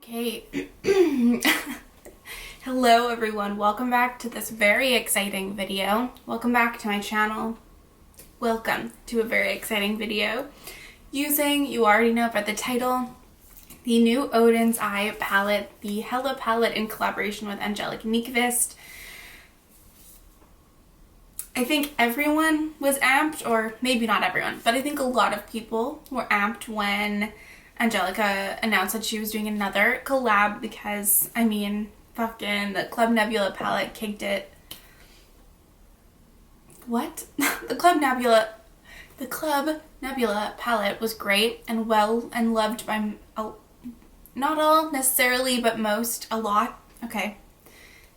Okay. Hello everyone, welcome back to this very exciting video. Welcome back to my channel. Welcome to a very exciting video using, you already know by the title, the new Oden's Eye palette, the Hela palette in collaboration with Angelica Nyqvist. I think everyone was amped, or maybe not everyone, but I think a lot of people were amped when Angelica announced that she was doing another collab because, I mean, fucking the Club Nebula palette kicked it. What? The Club Nebula palette was great and well and loved by, not all necessarily, but most, a lot. Okay,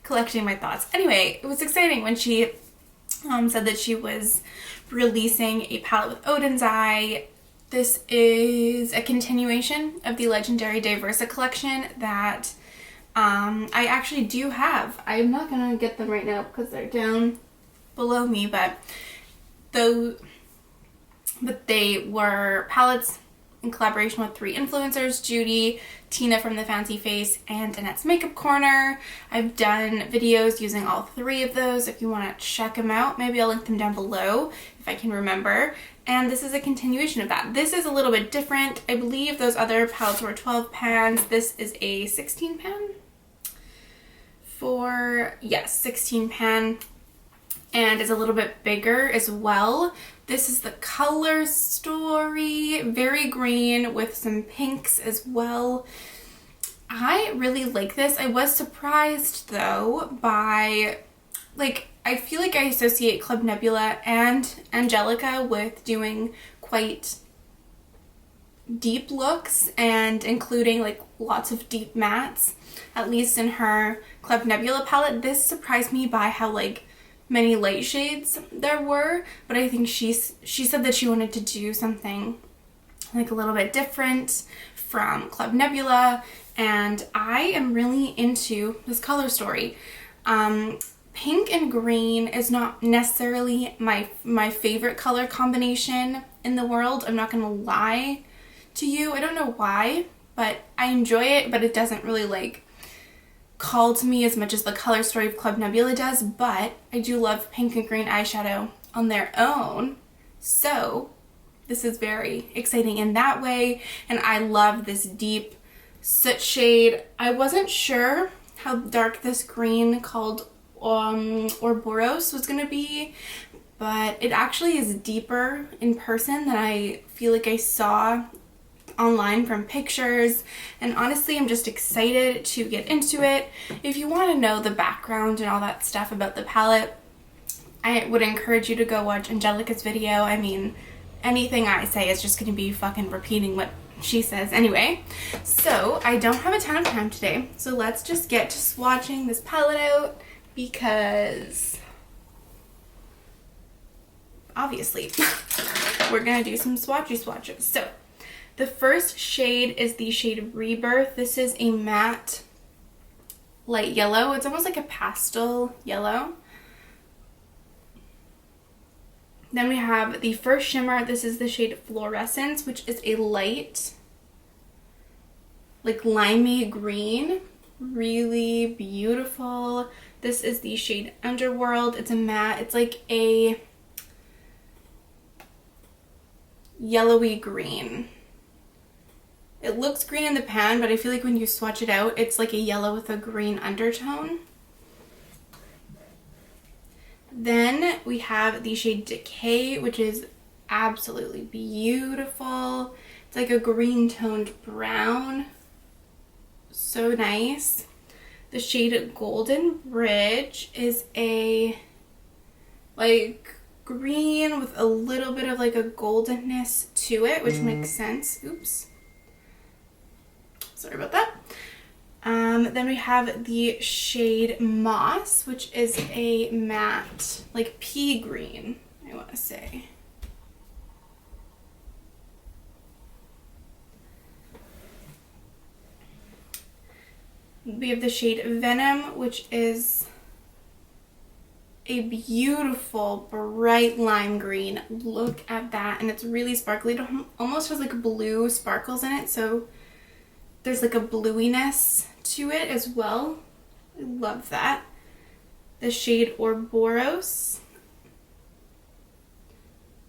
collecting my thoughts. Anyway, it was exciting when she said that she was releasing a palette with Oden's Eye. This is a continuation of the legendary Diversa collection that I actually do have. I'm not going to get them right now because they're down below me, but they were palettes in collaboration with three influencers, Judy, Tina from The Fancy Face, and Annette's Makeup Corner. I've done videos using all three of those if you want to check them out. Maybe I'll link them down below if I can remember. And this is a continuation of that. This is a little bit different. I believe those other palettes were 12 pans. This is a 16 pan? 16 pan. And is a little bit bigger as well. This is the color story, very green with some pinks as well. I really like this. I was surprised though by, like, I feel like I associate Club Nebula and Angelica with doing quite deep looks and including like lots of deep mattes, at least in her Club Nebula palette. This surprised me by how like many light shades there were, but I think she said that she wanted to do something like a little bit different from Club Nebula, and I am really into this color story. Pink and green is not necessarily my favorite color combination in the world. I'm not gonna lie to you. I don't know why, but I enjoy it, but it doesn't really like call to me as much as the color story of Club Nebula does, but I do love pink and green eyeshadow on their own, so this is very exciting in that way. And I love this deep soot shade. I wasn't sure how dark this green called Ouroboros was gonna be, but it actually is deeper in person than I feel like I saw online from pictures, and honestly I'm just excited to get into it. If you want to know the background and all that stuff about the palette, I would encourage you to go watch Angelica's video. I mean, anything I say is just going to be fucking repeating what she says anyway. So I don't have a ton of time today, so let's just get to swatching this palette out because obviously we're gonna do some swatches. So the first shade is the shade Rebirth. This is a matte light yellow. It's almost like a pastel yellow. Then we have the first shimmer. This is the shade Fluorescence, which is a light, like limey green. Really beautiful. This is the shade Underworld. It's a matte. It's like a yellowy green. It looks green in the pan, but I feel like when you swatch it out, it's like a yellow with a green undertone. Then we have the shade Decay, which is absolutely beautiful. It's like a green toned brown. So nice. The shade Golden Bridge is a like green with a little bit of like a goldenness to it, which makes sense. Oops. Sorry about that. Then we have the shade Moss, which is a matte, like pea green, I want to say. We have the shade Venom, which is a beautiful bright lime green. Look at that, and it's really sparkly. It almost has like blue sparkles in it, so there's like a bluiness to it as well. I love that. The shade Ouroboros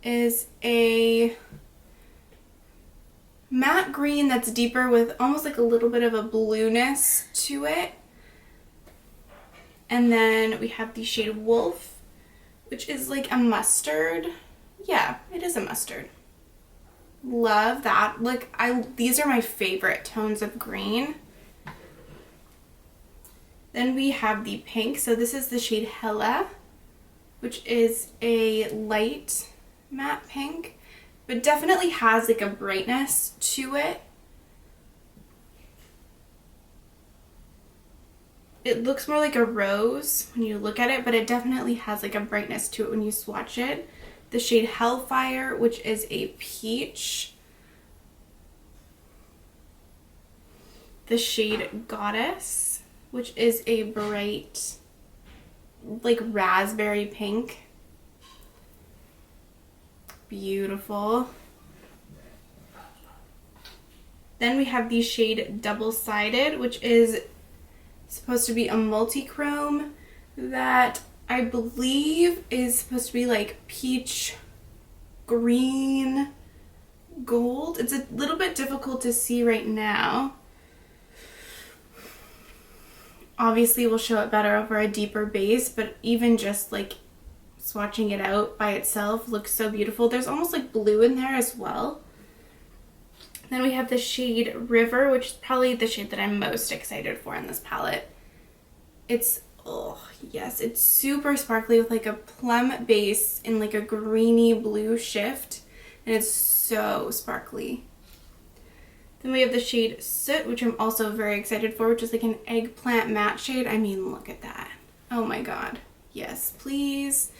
is a matte green that's deeper with almost like a little bit of a blueness to it. And then we have the shade Wolf, which is like a mustard. Yeah, it is a mustard. Love that. Like, these are my favorite tones of green. Then we have the pink. So this is the shade Hela, which is a light matte pink, but definitely has like a brightness to it. It looks more like a rose when you look at it, but it definitely has like a brightness to it when you swatch it. The shade Hellfire, which is a peach. The shade Goddess, which is a bright, like raspberry pink. Beautiful. Then we have the shade Double-Sided, which is supposed to be a multi-chrome that I believe is supposed to be like peach, green, gold. It's a little bit difficult to see right now. Obviously we'll show it better over a deeper base, but even just like swatching it out by itself looks so beautiful. There's almost like blue in there as well. Then we have the shade River, which is probably the shade that I'm most excited for in this palette. It's, oh yes, it's super sparkly with like a plum base and like a greeny blue shift, and it's so sparkly. Then we have the shade Soot, which I'm also very excited for, which is like an eggplant matte shade. I mean, look at that. Oh my god. Yes, please.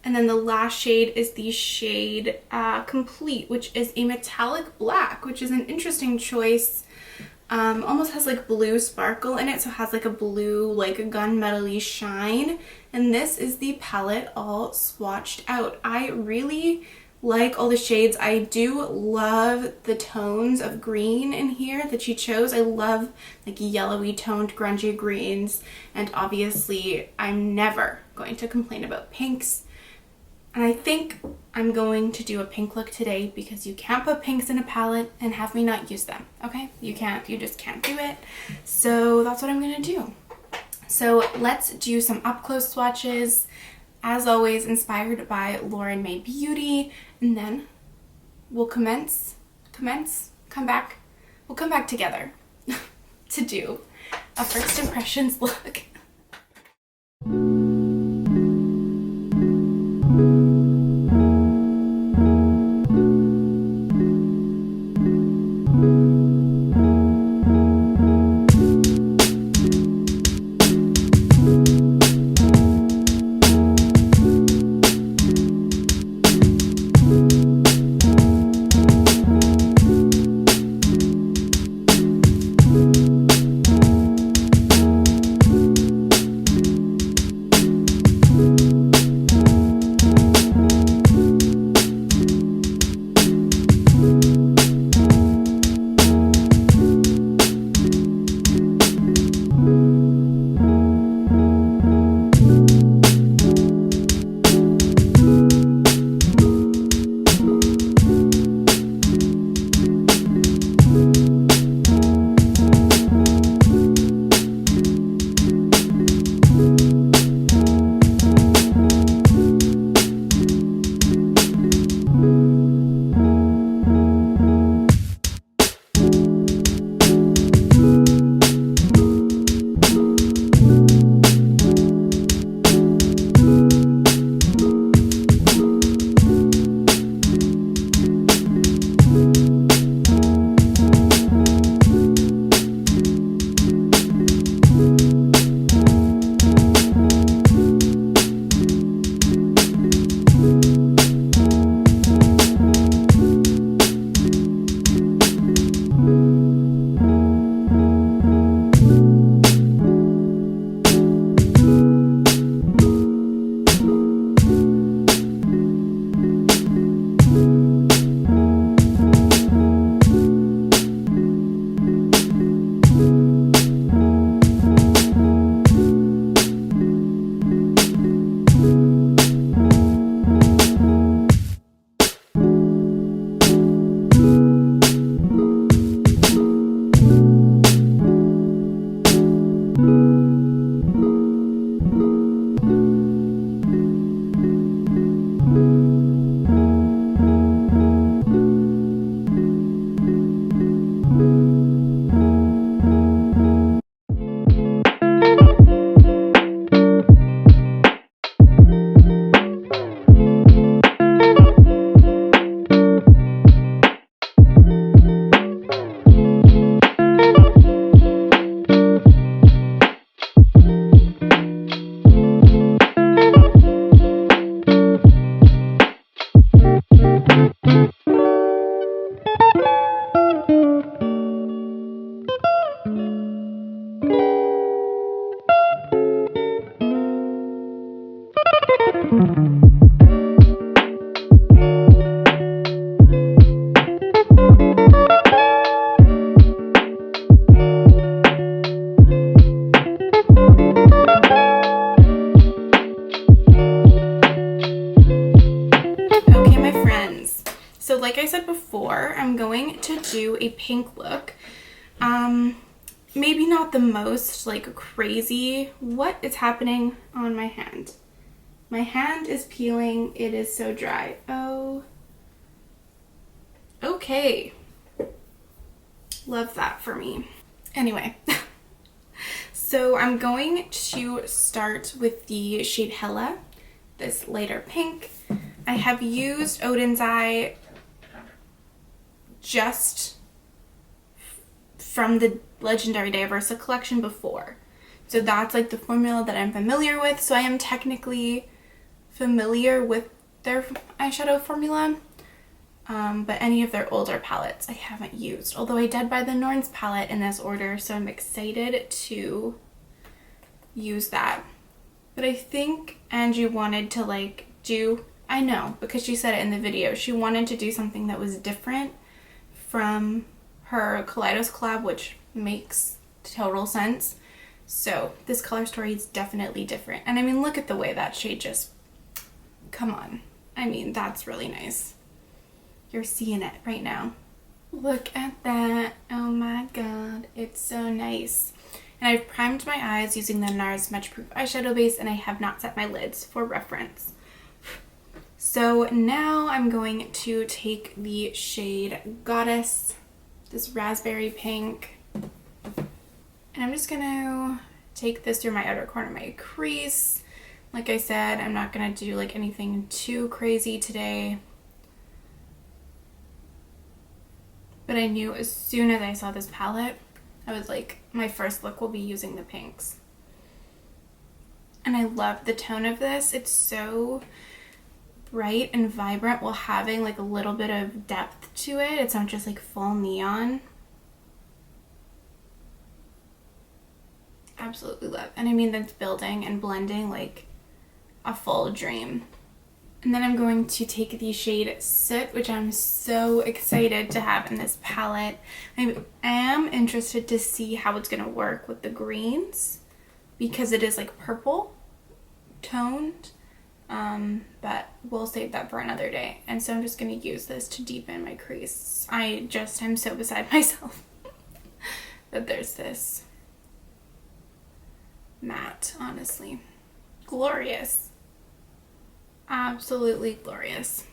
And then the last shade is the shade Complete, which is a metallic black, which is an interesting choice. Almost has like blue sparkle in it, so it has like a blue, like gunmetal-y shine. And this is the palette all swatched out. I really like all the shades. I do love the tones of green in here that she chose. I love like yellowy toned grungy greens, and obviously I'm never going to complain about pinks. And I think I'm going to do a pink look today because you can't put pinks in a palette and have me not use them, okay? You just can't do it. So that's what I'm gonna do. So let's do some up close swatches. As always, inspired by Lauren May Beauty, and then we'll come back together to do a first impressions look. do a pink look. Maybe not the most like crazy. What is happening on my hand? My hand is peeling. It is so dry. Oh. Okay. Love that for me. Anyway. So I'm going to start with the shade Hela, this lighter pink. I have used Oden's Eye just from the Legendary Diversa collection before. So that's like the formula that I'm familiar with. So I am technically familiar with their eyeshadow formula. But any of their older palettes I haven't used. Although I did buy the NARS palette in this order, so I'm excited to use that. But I think Angie wanted to like do, I know, because she said it in the video, she wanted to do something that was different from her Kaleidos collab, which makes total sense. So this color story is definitely different. And I mean, look at the way that shade just, come on. I mean, that's really nice. You're seeing it right now. Look at that. Oh my god. It's so nice. And I've primed my eyes using the NARS Smudge Proof eyeshadow base, and I have not set my lids for reference. So now I'm going to take the shade Goddess, this raspberry pink, and I'm just going to take this through my outer corner of my crease. Like I said, I'm not going to do like anything too crazy today. But I knew as soon as I saw this palette, I was like, my first look will be using the pinks. And I love the tone of this. It's so bright and vibrant while having like a little bit of depth to it. It's not just like full neon. Absolutely love. And I mean, that's building and blending like a full dream. And then I'm going to take the shade Soot, which I'm so excited to have in this palette. I am interested to see how it's going to work with the greens because it is like purple toned, but we'll save that for another day. And so I'm just going to use this to deepen my crease. I'm so beside myself that there's this matte, honestly. Glorious. Absolutely glorious.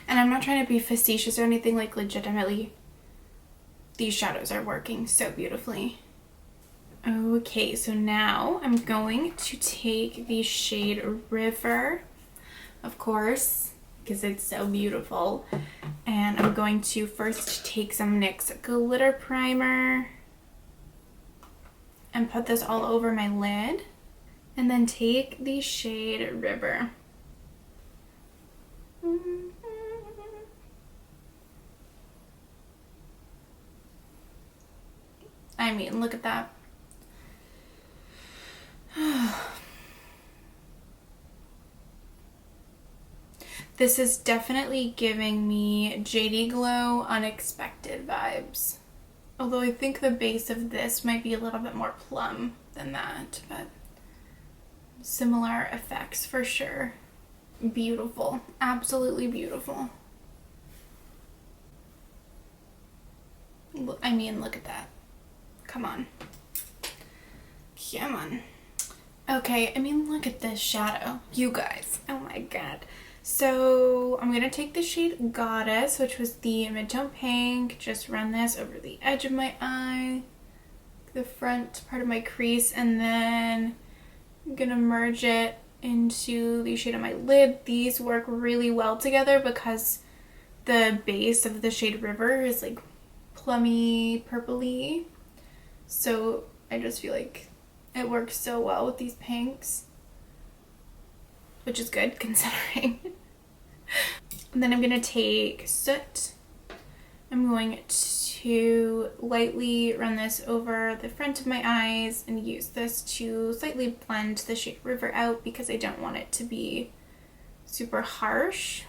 And I'm not trying to be facetious or anything, like legitimately these shadows are working so beautifully. Okay, so now I'm going to take the shade River, of course, because it's so beautiful, and I'm going to first take some NYX glitter primer and put this all over my lid. And then take the shade River. I mean, look at that. This is definitely giving me JD Glow Unexpected vibes. Although I think the base of this might be a little bit more plum than that, but similar effects for sure. Beautiful. Absolutely beautiful. I mean, look at that. Come on. Come on. Okay, I mean, look at this shadow. You guys. Oh my god. So I'm going to take the shade Goddess, which was the mid-tone pink. Just run this over the edge of my eye, the front part of my crease, and then I'm gonna merge it into the shade on my lid. These work really well together because the base of the shade River is like plummy, purpley. So I just feel like it works so well with these pinks, which is good considering. And then I'm gonna take Soot. I'm going to lightly run this over the front of my eyes and use this to slightly blend the shade River out because I don't want it to be super harsh.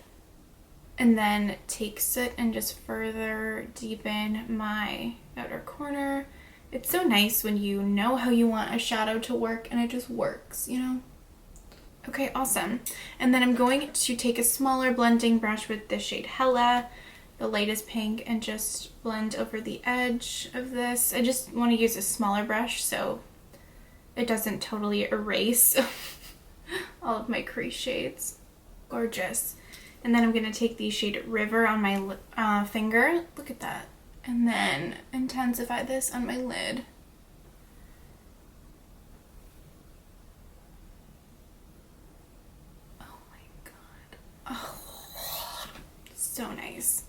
And then take Soot and just further deepen my outer corner. It's so nice when you know how you want a shadow to work and it just works, you know? Okay, awesome. And then I'm going to take a smaller blending brush with the shade Hela, the lightest pink and just blend over the edge of this. I just want to use a smaller brush so it doesn't totally erase all of my crease shades. Gorgeous. And then I'm going to take the shade River on my finger. Look at that. And then intensify this on my lid. Oh my god. Oh, so nice.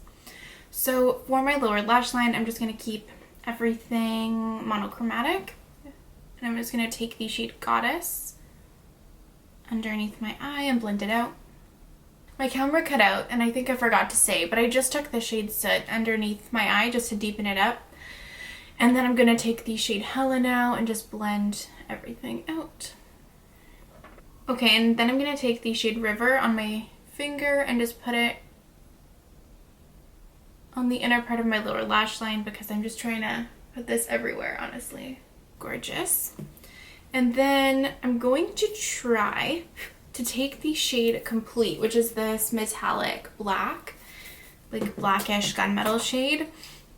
So for my lower lash line, I'm just going to keep everything monochromatic. And I'm just going to take the shade Goddess underneath my eye and blend it out. My camera cut out, and I think I forgot to say, but I just took the shade Soot underneath my eye just to deepen it up. And then I'm going to take the shade Hela now and just blend everything out. Okay, and then I'm going to take the shade River on my finger and just put it on the inner part of my lower lash line because I'm just trying to put this everywhere, honestly. Gorgeous. And then I'm going to try to take the shade Complete, which is this metallic black, like blackish gunmetal shade.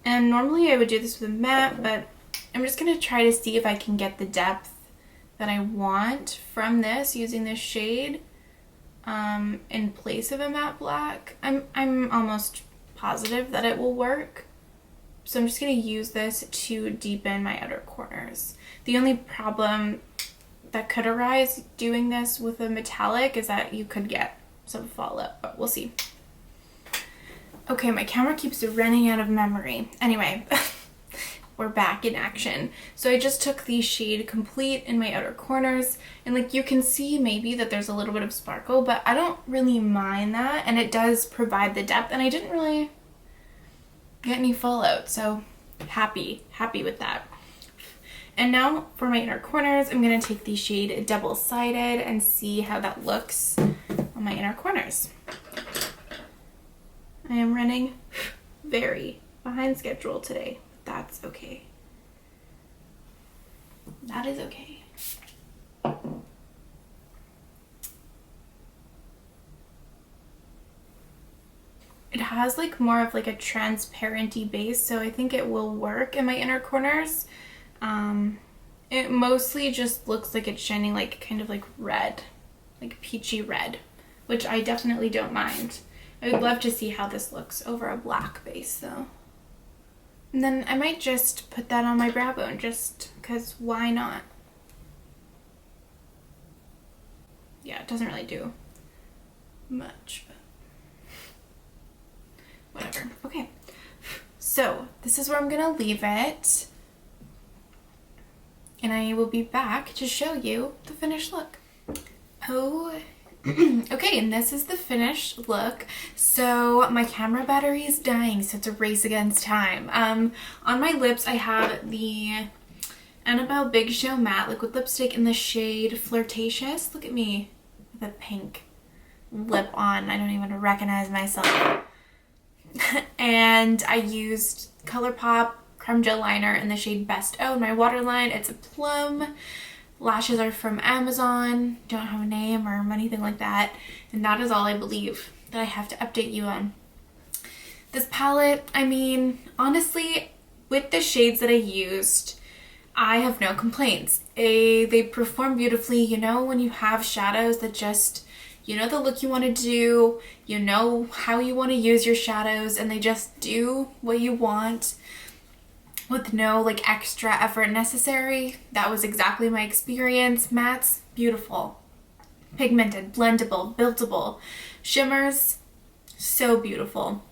And normally I would do this with a matte, but I'm just going to try to see if I can get the depth that I want from this using this shade in place of a matte black. I'm almost positive that it will work. So I'm just going to use this to deepen my outer corners. The only problem that could arise doing this with a metallic is that you could get some fallout, but we'll see. Okay, my camera keeps running out of memory. Anyway, we're back in action. So I just took the shade Complete in my outer corners, and like you can see maybe that there's a little bit of sparkle, but I don't really mind that, and it does provide the depth, and I didn't really get any fallout, so happy with that. And now for my inner corners, I'm going to take the shade Double-Sided and see how that looks on my inner corners. I am running very behind schedule today. That's okay. That is okay. It has like more of like a transparency base, so I think it will work in my inner corners. It mostly just looks like it's shining like kind of like red, like peachy red, which I definitely don't mind. I would love to see how this looks over a black base though. And then I might just put that on my brow bone just because why not? Yeah, it doesn't really do much, but whatever. Okay, so this is where I'm gonna leave it. And I will be back to show you the finished look. Oh, okay, and this is the finished look. So my camera battery is dying, so it's a race against time. On my lips, I have the Annabelle Big Show Matte Liquid Lipstick in the shade Flirtatious. Look at me with a pink lip on. I don't even recognize myself. And I used ColourPop Creme Gel Liner in the shade Best O in my waterline. It's a plum. Lashes are from Amazon. Don't have a name or anything like that. And that is all I believe that I have to update you on. This palette, I mean, honestly, with the shades that I used, I have no complaints. They perform beautifully. You know, when you have shadows that just, you know the look you want to do, you know how you want to use your shadows, and they just do what you want with no like extra effort necessary. That was exactly my experience. Mattes, beautiful. Pigmented, blendable, buildable. Shimmers, so beautiful.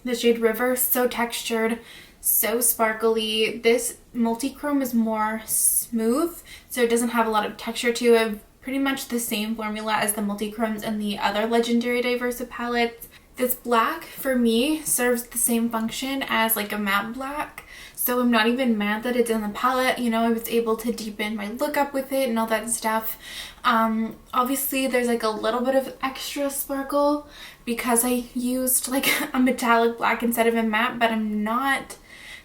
The shade River, so textured, so sparkly. This multi-chrome is more smooth, so it doesn't have a lot of texture to it. Pretty much the same formula as the multi-chromes and the other Legendary Diversa palettes. This black, for me, serves the same function as like a matte black. So I'm not even mad that it's in the palette. You know, I was able to deepen my look up with it and all that stuff. Obviously, there's like a little bit of extra sparkle because I used like a metallic black instead of a matte, but I'm not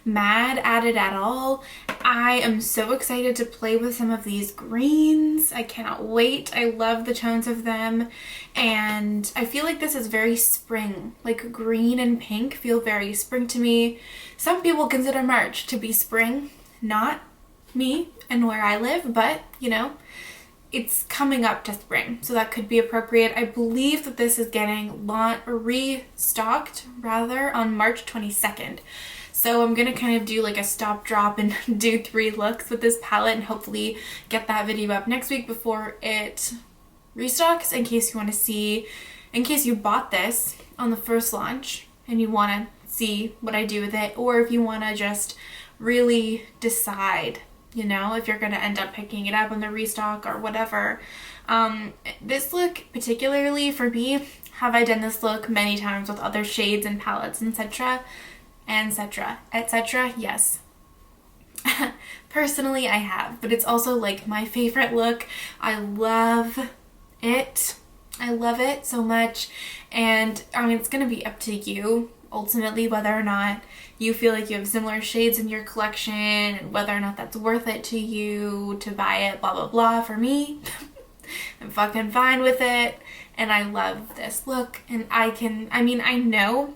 mad at it at all. I am so excited to play with some of these greens. I cannot wait. I love the tones of them, and I feel like this is very spring. Like green and pink feel very spring to me. Some people consider March to be spring, not me and where I live, but you know, it's coming up to spring, so that could be appropriate. I believe that this is getting restocked rather on March 22nd. So I'm gonna kind of do like a stop drop and do 3 looks with this palette and hopefully get that video up next week before it restocks, in case you want to see, in case you bought this on the first launch and you want to see what I do with it, or if you want to just really decide, you know, if you're going to end up picking it up on the restock or whatever. This look particularly for me, have I done this look many times with other shades and palettes, etc. etc. Yes. Personally, I have, but it's also like my favorite look. I love it. I love it so much, and I mean, it's gonna be up to you ultimately whether or not you feel like you have similar shades in your collection and whether or not that's worth it to you to buy it, blah blah blah. For me, I'm fucking fine with it, and I love this look, and I know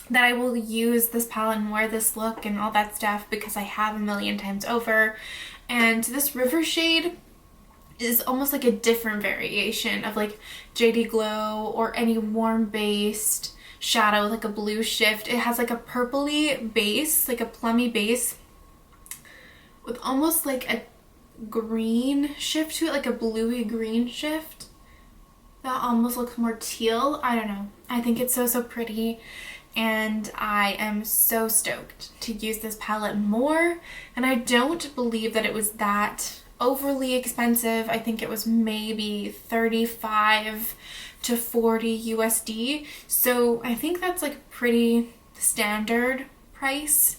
that I will use this palette and wear this look and all that stuff because I have a million times over. And this river shade is almost like a different variation of like JD Glow or any warm based shadow, like a blue shift. It has like a purpley base, like a plummy base with almost like a green shift to it, like a bluey green shift that almost looks more teal. I don't know. I think it's so pretty, and I am so stoked to use this palette more. And I don't believe that it was that overly expensive. I think it was maybe 35 to 40 USD. So I think that's like pretty standard price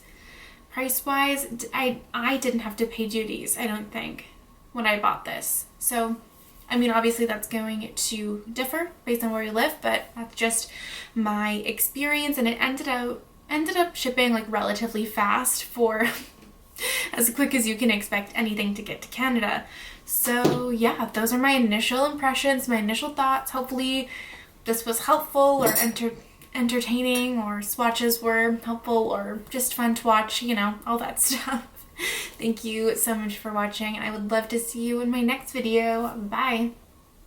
wise. I didn't have to pay duties, I don't think, when I bought this. So I mean, obviously that's going to differ based on where you live, but that's just my experience, and it ended up shipping like relatively fast for as quick as you can expect anything to get to Canada. So yeah, those are my initial impressions, my initial thoughts. Hopefully this was helpful or entertaining, or swatches were helpful or just fun to watch, you know, all that stuff. Thank you so much for watching. I would love to see you in my next video. Bye.